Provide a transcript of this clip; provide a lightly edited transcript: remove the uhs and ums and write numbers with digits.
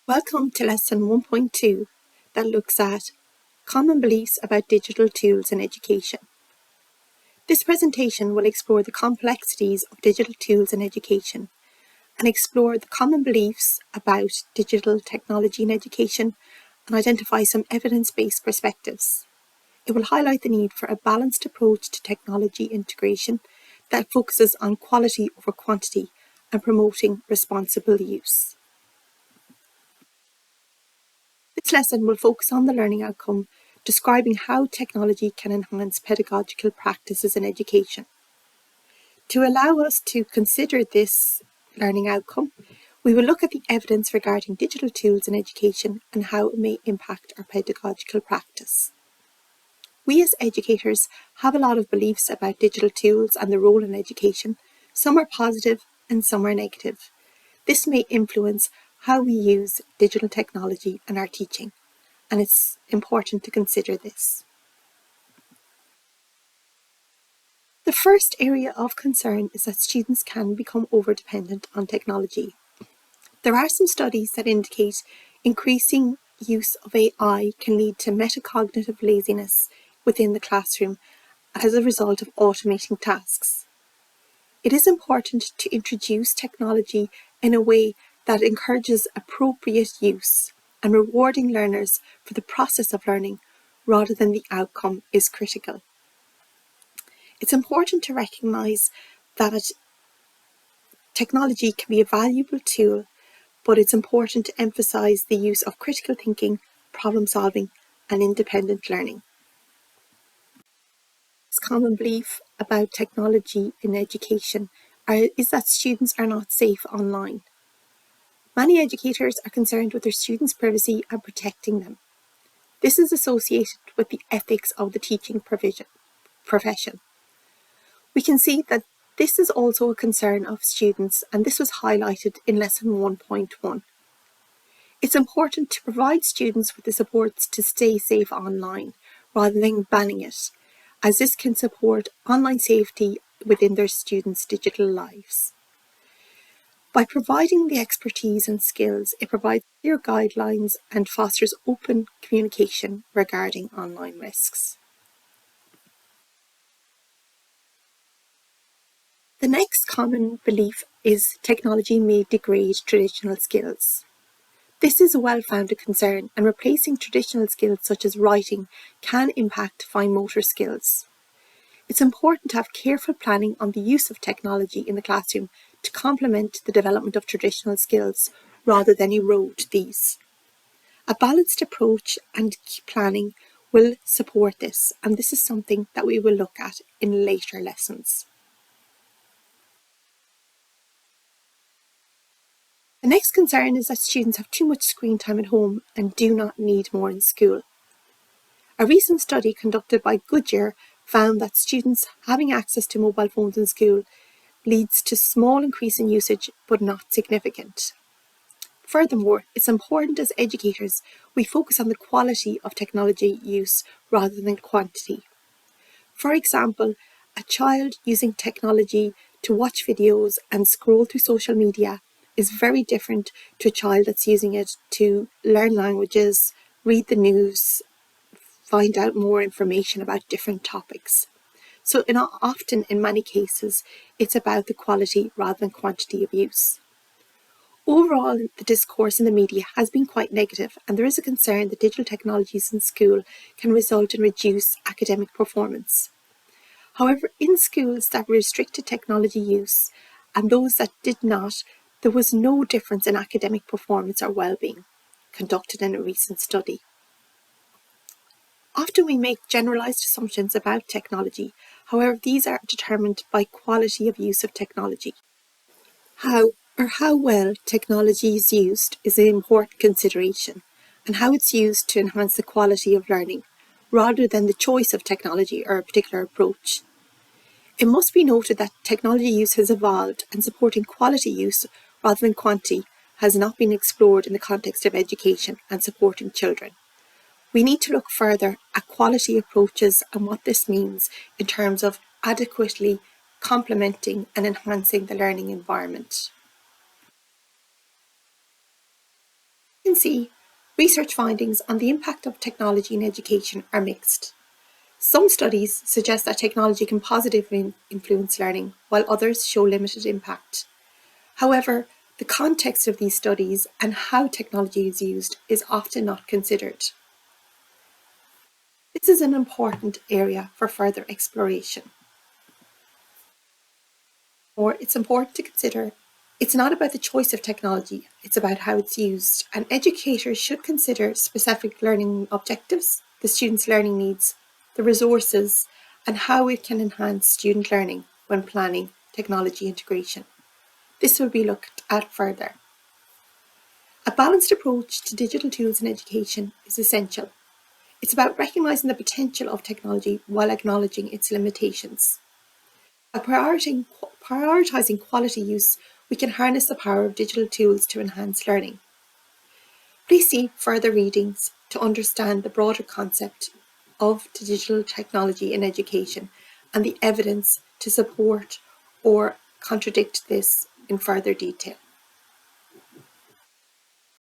Welcome to Lesson 1.2 that looks at Common Beliefs about Digital Tools in Education. This presentation will explore the complexities of digital tools in education and explore the common beliefs about digital technology in education and identify some evidence-based perspectives. It will highlight the need for a balanced approach to technology integration that focuses on quality over quantity and promoting responsible use. This lesson will focus on the learning outcome, describing how technology can enhance pedagogical practices in education. To allow us to consider this learning outcome, we will look at the evidence regarding digital tools in education and how it may impact our pedagogical practice. We as educators have a lot of beliefs about digital tools and their role in education. Some are positive and some are negative. This may influence how we use digital technology in our teaching, and it's important to consider this. The first area of concern is that students can become over-dependent on technology. There are some studies that indicate increasing use of AI can lead to metacognitive laziness within the classroom as a result of automating tasks. It is important to introduce technology in a way that encourages appropriate use and rewarding learners for the process of learning rather than the outcome is critical. It's important to recognise that technology can be a valuable tool, but it's important to emphasise the use of critical thinking, problem solving and independent learning. This common belief about technology in education is that students are not safe online. Many educators are concerned with their students' privacy and protecting them. This is associated with the ethics of the teaching profession. We can see that this is also a concern of students, and this was highlighted in Lesson 1.1. It's important to provide students with the supports to stay safe online rather than banning it, as this can support online safety within their students' digital lives. By providing the expertise and skills, it provides clear guidelines and fosters open communication regarding online risks. The next common belief is technology may degrade traditional skills. This is a well-founded concern, and replacing traditional skills such as writing can impact fine motor skills. It's important to have careful planning on the use of technology in the classroom to complement the development of traditional skills rather than erode these. A balanced approach and planning will support this, and this is something that we will look at in later lessons. The next concern is that students have too much screen time at home and do not need more in school. A recent study conducted by Goodyear found that students having access to mobile phones in school leads to small increase in usage but not significant. Furthermore, it's important as educators we focus on the quality of technology use rather than quantity. For example, a child using technology to watch videos and scroll through social media is very different to a child that's using it to learn languages, read the news, find out more information about different topics. So often in many cases, it's about the quality rather than quantity of use. Overall, the discourse in the media has been quite negative, and there is a concern that digital technologies in school can result in reduced academic performance. However, in schools that restricted technology use and those that did not, there was no difference in academic performance or well-being, conducted in a recent study. Often we make generalised assumptions about technology. However, these are determined by quality of use of technology. How well technology is used is an important consideration, and how it's used to enhance the quality of learning, rather than the choice of technology or a particular approach. It must be noted that technology use has evolved, and supporting quality use rather than quantity has not been explored in the context of education and supporting children. We need to look further at quality approaches and what this means in terms of adequately complementing and enhancing the learning environment. We can can see, research findings on the impact of technology in education are mixed. Some studies suggest that technology can positively influence learning, while others show limited impact. However, the context of these studies and how technology is used is often not considered. This is an important area for further exploration. Or it's important to consider it's not about the choice of technology, it's about how it's used. And educators should consider specific learning objectives, the students' learning needs, the resources, and how it can enhance student learning when planning technology integration. This will be looked at further. A balanced approach to digital tools in education is essential. It's about recognising the potential of technology while acknowledging its limitations. By prioritising quality use, we can harness the power of digital tools to enhance learning. Please see further readings to understand the broader concept of digital technology in education and the evidence to support or contradict this in further detail.